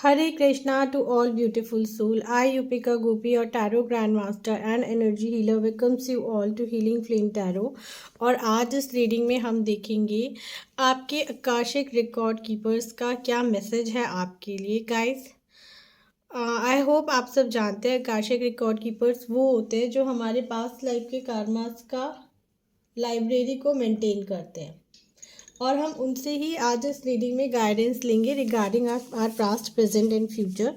Hare Krishna to all beautiful soul. I, Yupika Gopi, your Tarot Grandmaster and Energy Healer, welcomes you all to Healing Flame Tarot. और आज इस reading में हम देखेंगे आपके Akashic record keepers का क्या मैसेज है आपके लिए गाइस। आई होप आप सब जानते हैं आकाशिक रिकॉर्ड कीपर्स वो होते हैं जो हमारे पास्ट लाइफ के कार्मास का लाइब्रेरी को मेंटेन करते हैं और हम उनसे ही आज इस रीडिंग में गाइडेंस लेंगे regarding our past present and future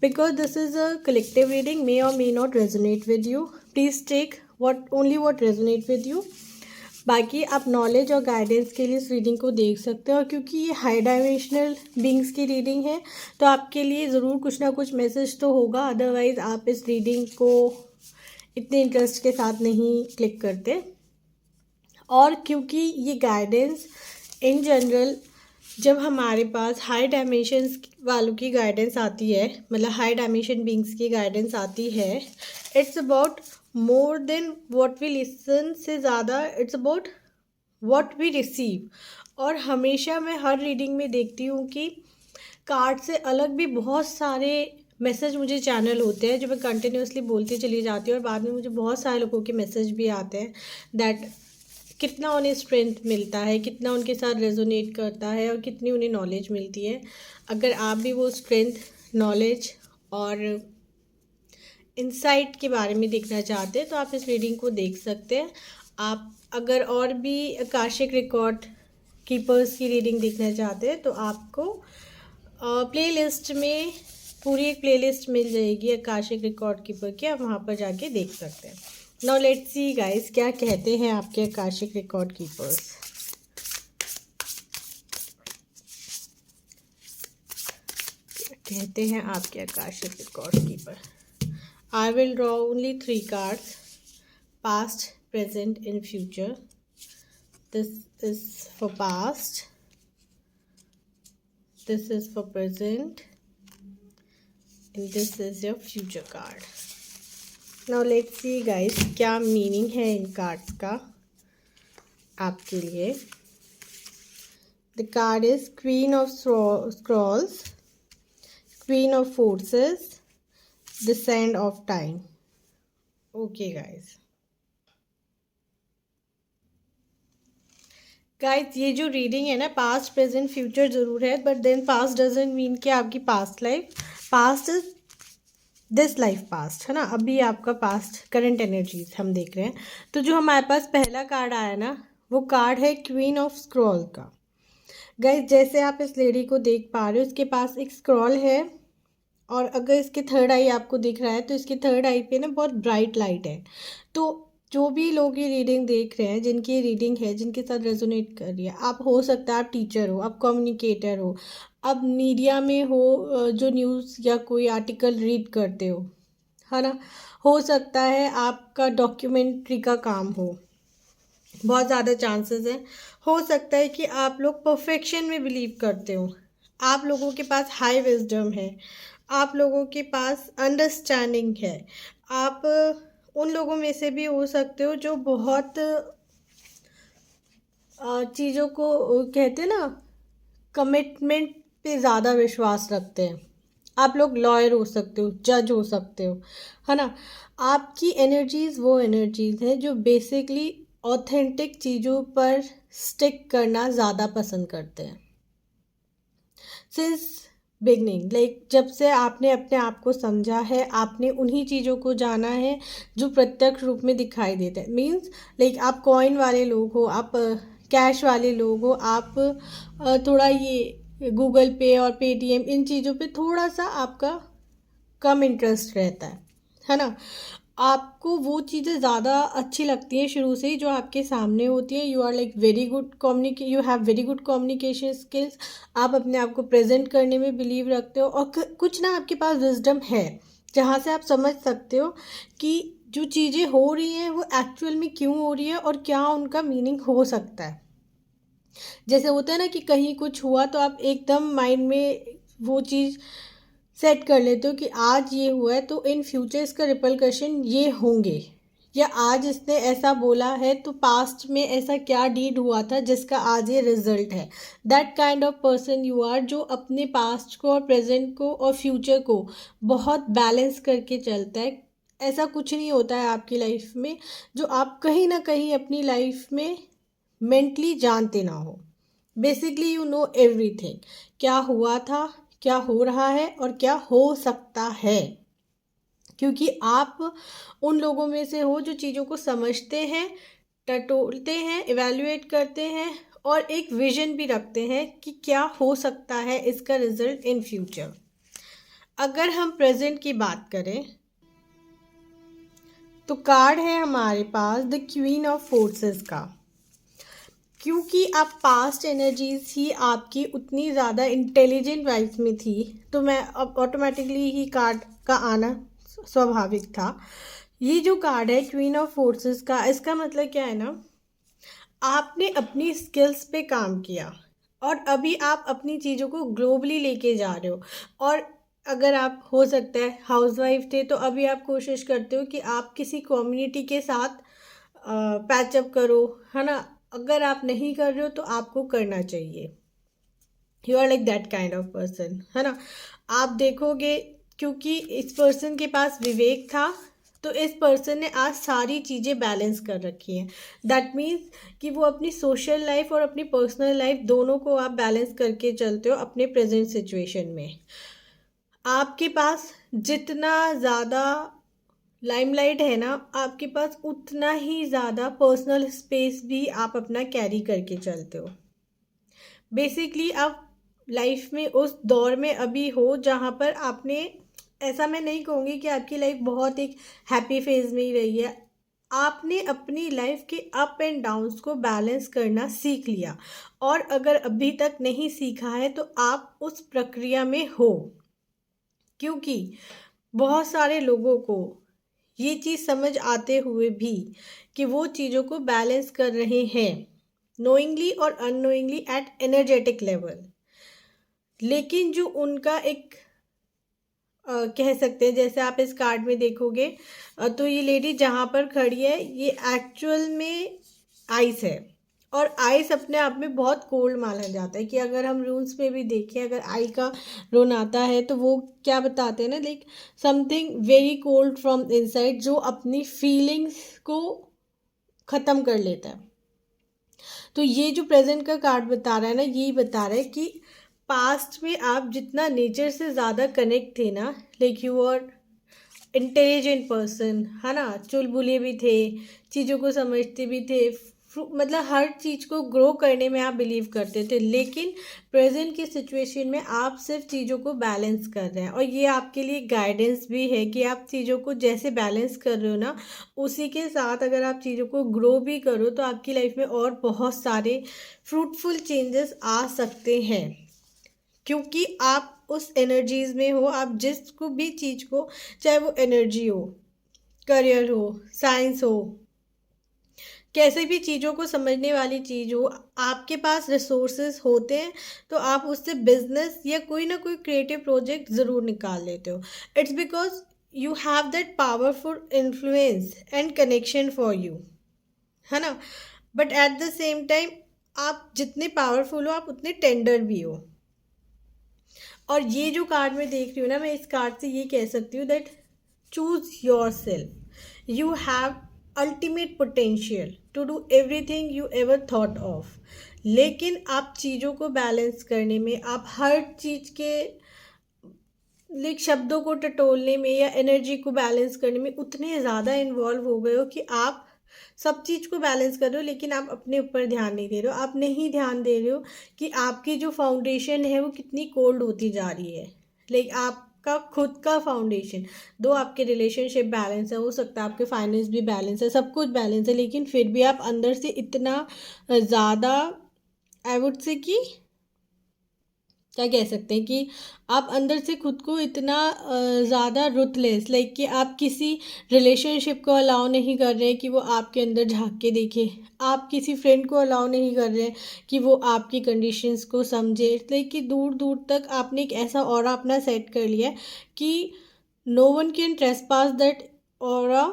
because this is a collective reading may or may not resonate with you. Please take what resonate with you. बाकी आप नॉलेज और गाइडेंस के लिए इस रीडिंग को देख सकते हो और क्योंकि ये हाई डायमेंशनल बींग्स की रीडिंग है तो आपके लिए ज़रूर कुछ ना कुछ मैसेज तो होगा, अदरवाइज़ आप इस रीडिंग को इतने इंटरेस्ट के साथ नहीं क्लिक करते। और क्योंकि ये गाइडेंस इन जनरल जब हमारे पास हाई डायमेंशंस वालों की गाइडेंस आती है, मतलब हाई डायमेंशन बींग्स की गाइडेंस आती है, it's about more than what we listen से ज़्यादा it's about what we receive. और हमेशा मैं हर रीडिंग में देखती हूँ कि कार्ड से अलग भी बहुत सारे मैसेज मुझे चैनल होते हैं जो मैं कंटिन्यूसली बोलती चली जाती हूँ और बाद में मुझे बहुत सारे लोगों के मैसेज भी आते हैं दैट कितना उन्हें स्ट्रेंथ मिलता है, कितना उनके साथ रेजोनेट करता है और कितनी उन्हें नॉलेज मिलती है। अगर आप भी वो स्ट्रेंथ, नॉलेज और इंसाइट के बारे में देखना चाहते हैं तो आप इस रीडिंग को देख सकते हैं। आप अगर और भी आकाशिक रिकॉर्ड कीपर्स की रीडिंग देखना चाहते हैं तो आपको प्लेलिस्ट में पूरी एक प्लेलिस्ट मिल जाएगी आकाशिक रिकॉर्ड कीपर की, आप वहाँ पर जाके देख सकते हैं। नाउ लेट्स सी गाइस क्या कहते हैं आपके आकाशिक रिकॉर्ड कीपर्स। कहते हैं आपके Akashic record keeper. I will draw only 3 cards, past, present and future. This is for past, this is for present and this is your future card. Now let's see guys क्या meaning है इन cards का आपके लिए। The card is queen of Scrolls, queen of forces, the sand of time. Okay guys, ये जो reading है ना past present future ज़रूर है, but then past doesn't mean कि आपकी past life, past is this life past है ना। अभी आपका पास्ट करंट एनर्जीज हम देख रहे हैं। तो जो हमारे पास पहला कार्ड आया ना वो कार्ड है क्वीन ऑफ स्क्रॉल का। गाइस जैसे आप इस लेडी को देख पा रहे हो इसके पास एक स्क्रॉल है और अगर इसके थर्ड आई आपको दिख रहा है तो इसकी थर्ड आई पे ना बहुत ब्राइट लाइट है। तो जो भी लोग ये रीडिंग देख रहे हैं, जिनकी ये रीडिंग है, जिनके साथ रेजोनेट कर रही है, आप हो सकता है आप टीचर हो, आप कम्युनिकेटर हो, अब मीडिया में हो, जो न्यूज़ या कोई आर्टिकल रीड करते हो, है ना। हो सकता है आपका डॉक्यूमेंट्री का काम हो, बहुत ज़्यादा चांसेस हैं। हो सकता है कि आप लोग परफेक्शन में बिलीव करते हो, आप लोगों के पास हाई विजडम है, आप लोगों के पास अंडरस्टैंडिंग है, आप उन लोगों में से भी हो सकते हो जो बहुत चीज़ों को कहते हैं ना कमिटमेंट पे ज़्यादा विश्वास रखते हैं। आप लोग लॉयर हो सकते हो, जज हो सकते हो, है ना। आपकी एनर्जीज़ वो एनर्जीज़ हैं जो बेसिकली ऑथेंटिक चीज़ों पर स्टिक करना ज़्यादा पसंद करते हैं। सिंस बिगनिंग, जब से आपने अपने आप को समझा है, आपने उन्हीं चीज़ों को जाना है जो प्रत्यक्ष रूप में दिखाई देते हैं। मीन्स आप कॉइन वाले लोग हो, आप कैश वाले लोग हो, आप थोड़ा ये गूगल पे और पेटीएम इन चीज़ों पे थोड़ा सा आपका कम इंटरेस्ट रहता है ना। आपको वो चीज़ें ज़्यादा अच्छी लगती हैं शुरू से ही जो आपके सामने होती हैं। You are you have very good communication skills. आप अपने आप को प्रेजेंट करने में बिलीव रखते हो और कुछ ना आपके पास विजडम है जहाँ से आप समझ सकते हो कि जो चीज़ें हो रही हैं वो एक्चुअल में क्यों हो रही है और क्या उनका मीनिंग हो सकता है। जैसे होता है ना कि कहीं कुछ हुआ तो आप एकदम माइंड में वो चीज़ सेट कर लेते हो कि आज ये हुआ है तो इन फ्यूचर इसका रिपरकशन ये होंगे, या आज इसने ऐसा बोला है तो पास्ट में ऐसा क्या डीड हुआ था जिसका आज ये रिजल्ट है। That kind of person you are, जो अपने पास्ट को और प्रेजेंट को और फ्यूचर को बहुत बैलेंस करके चलता है। ऐसा कुछ नहीं होता है आपकी लाइफ में जो आप कहीं ना कहीं अपनी लाइफ में मेंटली जानते ना हो। बेसिकली यू नो एवरीथिंग, क्या हुआ था, क्या हो रहा है और क्या हो सकता है, क्योंकि आप उन लोगों में से हो जो चीज़ों को समझते हैं, टटोलते हैं, इवैल्यूएट करते हैं और एक विजन भी रखते हैं कि क्या हो सकता है इसका रिजल्ट इन फ्यूचर। अगर हम प्रेजेंट की बात करें तो कार्ड है हमारे पास द क्वीन ऑफ फोर्सेस का। क्योंकि आप पास्ट एनर्जीज ही आपकी उतनी ज़्यादा इंटेलिजेंट वाइब्स में थी, तो मैं अब ऑटोमेटिकली ही कार्ड का आना स्वाभाविक था। ये जो कार्ड है क्वीन ऑफ फोर्सेस का, इसका मतलब क्या है ना, आपने अपनी स्किल्स पे काम किया और अभी आप अपनी चीज़ों को ग्लोबली लेके जा रहे हो। और अगर आप हो सकता है हाउसवाइफ थे तो अभी आप कोशिश करते हो कि आप किसी कम्युनिटी के साथ पैचअप करो, है ना। अगर आप नहीं कर रहे हो तो आपको करना चाहिए। You are like that kind of person, है ना। आप देखोगे क्योंकि इस पर्सन के पास विवेक था तो इस पर्सन ने आज सारी चीज़ें बैलेंस कर रखी हैं। दैट मीन्स कि वो अपनी सोशल लाइफ और अपनी पर्सनल लाइफ दोनों को आप बैलेंस करके चलते हो अपने प्रेजेंट सिचुएशन में। आपके पास जितना ज़्यादा लाइमलाइट है ना, आपके पास उतना ही ज़्यादा पर्सनल स्पेस भी आप अपना कैरी करके चलते हो। बेसिकली आप लाइफ में उस दौर में अभी हो जहाँ पर आपने, ऐसा मैं नहीं कहूँगी कि आपकी लाइफ बहुत एक हैप्पी फेज में ही रही है, आपने अपनी लाइफ के अप एंड डाउन्स को बैलेंस करना सीख लिया। और अगर अभी तक नहीं सीखा है तो आप उस प्रक्रिया में हो, क्योंकि बहुत सारे लोगों को ये चीज़ समझ आते हुए भी कि वो चीज़ों को बैलेंस कर रहे हैं नोइंगली और अननोइंगली एट एनर्जेटिक लेवल, लेकिन जो उनका एक कह सकते हैं, जैसे आप इस कार्ड में देखोगे तो ये लेडी जहाँ पर खड़ी है ये एक्चुअल में आइस है। और आइस अपने आप में बहुत कोल्ड माना जाता है कि अगर हम रूल्स में भी देखें, अगर आई का रोन आता है तो वो क्या बताते हैं ना, like something very cold from inside, जो अपनी फीलिंग्स को ख़त्म कर लेता है। तो ये जो प्रेजेंट का कार्ड बता रहा है ना, यही बता रहा है कि पास्ट में आप जितना नेचर से ज़्यादा कनेक्ट थे ना, like you are intelligent person, है ना, चुलबुले भी थे, चीज़ों को समझते भी थे, मतलब हर चीज़ को ग्रो करने में आप बिलीव करते थे। लेकिन प्रेजेंट की सिचुएशन में आप सिर्फ चीज़ों को बैलेंस कर रहे हैं और ये आपके लिए गाइडेंस भी है कि आप चीज़ों को जैसे बैलेंस कर रहे हो ना, उसी के साथ अगर आप चीज़ों को ग्रो भी करो तो आपकी लाइफ में और बहुत सारे फ्रूटफुल चेंजेस आ सकते हैं, क्योंकि आप उस एनर्जीज में हो। आप जिसको भी चीज़ को, चाहे वो एनर्जी हो, करियर हो, साइंस हो, कैसे भी चीज़ों को समझने वाली चीज़ हो, आपके पास रिसोर्सेज होते हैं तो आप उससे बिजनेस या कोई ना कोई क्रिएटिव प्रोजेक्ट ज़रूर निकाल लेते हो। It's because you have that powerful influence and connection for you, है ना। But at the same time आप जितने पावरफुल हो आप उतने टेंडर भी हो। और ये जो कार्ड मैं देख रही हूँ ना, मैं इस कार्ड से ये कह सकती हूँ that choose yourself, you have ultimate potential to do everything you ever thought of. लेकिन आप चीज़ों को बैलेंस करने में, आप हर चीज़ के लाइक शब्दों को टटोलने में या एनर्जी को बैलेंस करने में उतने ज़्यादा इन्वॉल्व हो गए हो कि आप सब चीज़ को बैलेंस कर रहे हो लेकिन आप अपने ऊपर ध्यान नहीं दे रहे हो। आप नहीं ध्यान दे रहे हो कि आपकी जो फाउंडेशन है वो कितनी कोल्ड होती जा रही है। लाइक आपका खुद का फाउंडेशन, दो आपके रिलेशनशिप बैलेंस है, हो सकता है आपके फाइनेंस भी बैलेंस है, सब कुछ बैलेंस है, लेकिन फिर भी आप अंदर से इतना ज़्यादा, आई वुड से कि क्या कह सकते हैं कि आप अंदर से खुद को इतना ज़्यादा रुथलेस, लाइक कि आप किसी रिलेशनशिप को अलाउ नहीं कर रहे हैं कि वो आपके अंदर झांक के देखे, आप किसी फ्रेंड को अलाउ नहीं कर रहे हैं कि वो आपकी कंडीशंस को समझे, लाइक कि दूर दूर तक आपने एक ऐसा ऑरा अपना सेट कर लिया है कि no one can trespass that aura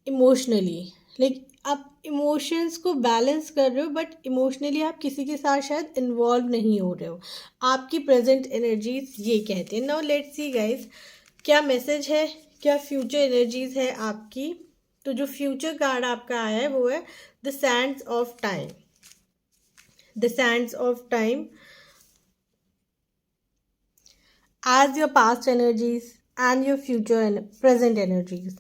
emotionally, like आप इमोशंस को बैलेंस कर रहे हो बट इमोशनली आप किसी के साथ शायद इन्वॉल्व नहीं हो रहे हो। आपकी प्रेजेंट एनर्जीज ये कहते हैं। नाउ लेट्स सी गाइस, क्या मैसेज है, क्या फ्यूचर एनर्जीज है आपकी। तो जो फ्यूचर कार्ड आपका आया है वो है the Sands of time. The Sands of time, as your past energies and your future and present energies,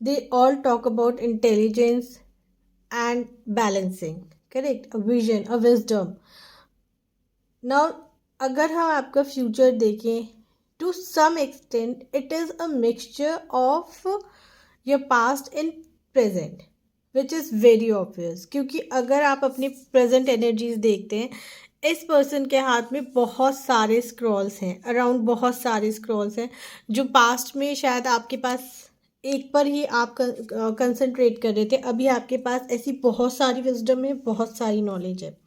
they all talk about intelligence and balancing, correct, a vision, a wisdom. Now अगर हम आपका future देखें, to some extent it is a mixture of your past and present, which is very obvious, क्योंकि अगर आप अपनी present energies देखते हैं, इस पर्सन के हाथ में बहुत सारे स्क्रॉल्स हैं, अराउंड बहुत सारे स्क्रॉल्स हैं जो पास्ट में शायद आपके पास एक पर ही आप कंसंट्रेट कर रहे थे, अभी आपके पास ऐसी बहुत सारी विजडम है, बहुत सारी नॉलेज है,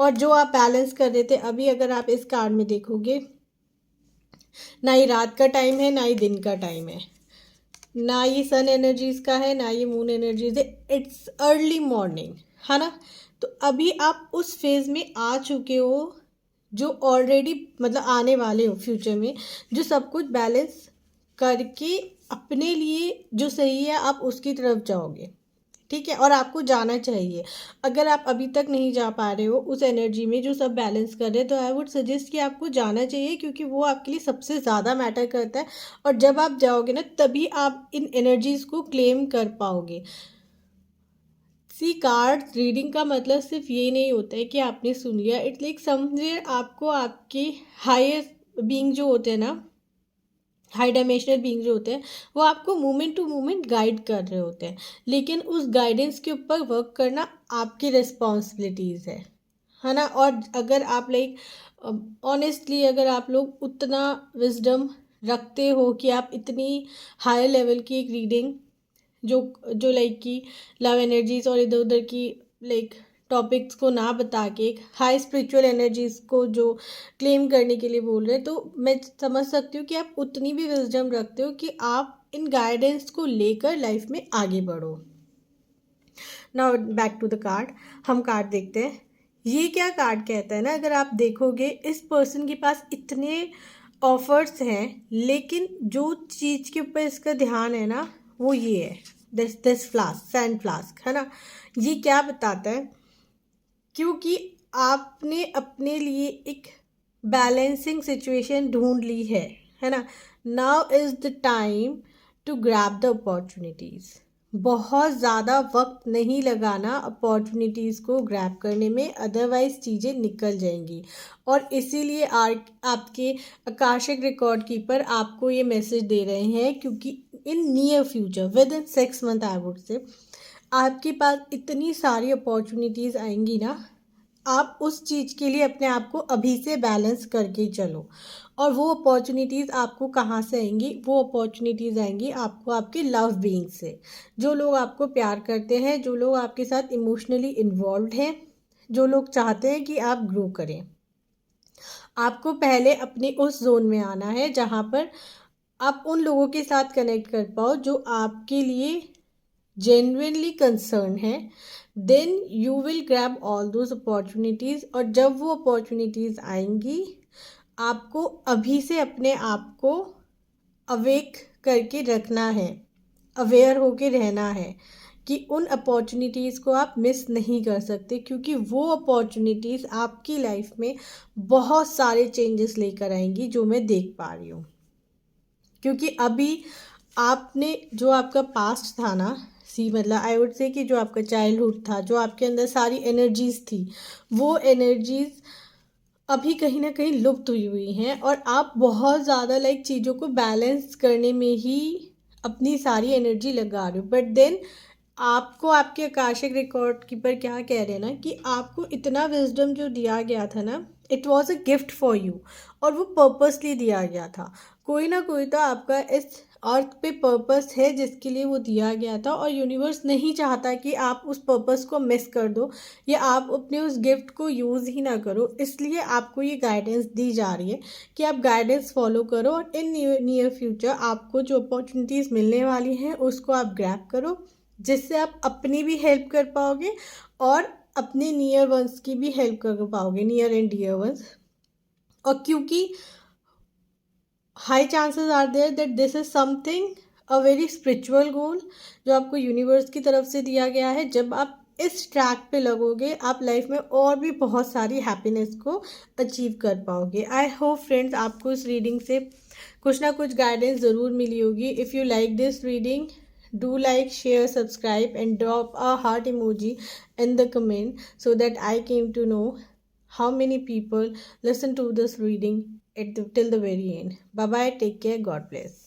और जो आप बैलेंस कर रहे थे अभी अगर आप इस कार्ड में देखोगे, ना ही रात का टाइम है ना ही दिन का टाइम है, ना ये सन एनर्जीज का है ना ये मून एनर्जीज है, इट्स अर्ली मॉर्निंग, है ना। तो अभी आप उस फेज में आ चुके हो जो ऑलरेडी मतलब आने वाले हो फ्यूचर में, जो सब कुछ बैलेंस करके अपने लिए जो सही है आप उसकी तरफ जाओगे, ठीक है, और आपको जाना चाहिए। अगर आप अभी तक नहीं जा पा रहे हो उस एनर्जी में जो सब बैलेंस कर रहे हैं, तो आई वुड सजेस्ट कि आपको जाना चाहिए, क्योंकि वो आपके लिए सबसे ज़्यादा मैटर करता है। और जब आप जाओगे ना तभी आप इन एनर्जीज को क्लेम कर पाओगे। सी कार्ड रीडिंग का मतलब सिर्फ ये नहीं होता है कि आपने सुन लिया, इट्स लाइक समवेयर आपको आपके हायर बीइंग जो होते हैं ना, हाई डायमेंशनल बीइंग जो होते हैं, वो आपको मोमेंट टू मोमेंट गाइड कर रहे होते हैं, लेकिन उस गाइडेंस के ऊपर वर्क करना आपकी रिस्पॉन्सिबिलिटीज़ है ना। और अगर आप लाइक ऑनेस्टली अगर आप लोग उतना विजडम रखते हो कि आप इतनी हाई लेवल की एक रीडिंग जो जो लाइक की लव एनर्जीज और इधर उधर की लाइक टॉपिक्स को ना बता के एक हाई स्पिरिचुअल एनर्जीज को जो क्लेम करने के लिए बोल रहे हैं, तो मैं समझ सकती हूँ कि आप उतनी भी विजडम रखते हो कि आप इन गाइडेंस को लेकर लाइफ में आगे बढ़ो। Now back to the card, हम कार्ड देखते हैं। ये क्या कार्ड कहता है ना, अगर आप देखोगे इस पर्सन के पास इतने ऑफर्स हैं, लेकिन जो चीज़ के ऊपर इसका ध्यान है ना वो ये है, दिस फ्लास्क, सैंड फ्लास्क, है ना। ये क्या बताता है, क्योंकि आपने अपने लिए एक बैलेंसिंग सिचुएशन ढूंढ ली है ना। Now is the time to grab the opportunities. बहुत ज़्यादा वक्त नहीं लगाना अपॉर्चुनिटीज़ को ग्रैब करने में, अदरवाइज चीज़ें निकल जाएंगी। और इसीलिए आपके आकाशिक रिकॉर्ड कीपर आपको ये मैसेज दे रहे हैं, क्योंकि in near future with in 6 month I would say आपके पास इतनी सारी अपॉर्चुनिटीज़ आएंगी ना, आप उस चीज़ के लिए अपने आप को अभी से बैलेंस करके चलो। और वो अपॉर्चुनिटीज़ आपको कहाँ से आएंगी, वो अपॉर्चुनिटीज़ आएंगी आपको आपके लव बीइंग से, जो लोग आपको प्यार करते हैं, जो लोग आपके साथ इमोशनली इन्वॉल्व हैं, जो लोग चाहते हैं कि आप ग्रो करें। आपको पहले अपने उस जोन में आना है जहाँ पर आप उन लोगों के साथ कनेक्ट कर पाओ जो आपके लिए जेन्युइनली कंसर्न है, then you will grab all those opportunities. और जब वो अपॉर्चुनिटीज़ आएंगी, आपको अभी से अपने आप को अवेक करके रखना है, अवेयर होके रहना है कि उन अपॉर्चुनिटीज़ को आप मिस नहीं कर सकते, क्योंकि वो अपॉर्चुनिटीज़ आपकी लाइफ में बहुत सारे चेंजेस लेकर आएंगी, जो मैं देख पा रही हूँ। क्योंकि अभी आपने जो आपका पास्ट था ना, मतलब आई वुड से कि जो आपका चाइल्डहुड था, जो आपके अंदर सारी एनर्जीज थी, वो एनर्जीज अभी कहीं ना कहीं लुप्त हुई हैं, और आप बहुत ज़्यादा लाइक चीज़ों को बैलेंस करने में ही अपनी सारी एनर्जी लगा रहे हो। बट देन आपको आपके आकाशिक रिकॉर्ड कीपर क्या कह रहे हैं ना, कि आपको इतना विजडम जो दिया गया था ना, it was a gift for you, और वो पर्पसली दिया गया था। कोई ना कोई तो आपका इस अर्थ पे पर्पस है जिसके लिए वो दिया गया था, और यूनिवर्स नहीं चाहता कि आप उस पर्पस को मिस कर दो, या आप अपने उस गिफ्ट को यूज़ ही ना करो। इसलिए आपको ये गाइडेंस दी जा रही है कि आप गाइडेंस फॉलो करो, और इन नियर फ्यूचर आपको जो अपॉर्चुनिटीज़ मिलने वाली हैं उसको आप ग्रैब करो, जिससे आप अपनी भी हेल्प कर पाओगे और अपने नियर वंस की भी हेल्प कर पाओगे, नियर एंड डियर वंस। और क्योंकि high chances are there that this is something a very spiritual goal जो आपको यूनिवर्स की तरफ से दिया गया है। जब आप इस ट्रैक पे लगोगे आप लाइफ में और भी बहुत सारी हैप्पीनेस को अचीव कर पाओगे। आई होप फ्रेंड्स आपको इस रीडिंग से कुछ ना कुछ गाइडेंस ज़रूर मिली होगी। If you like this reading, do like, share, subscribe and drop a heart emoji in the comment so that I came to know how many people listen to this reading till the very end. Bye bye, take care, God bless.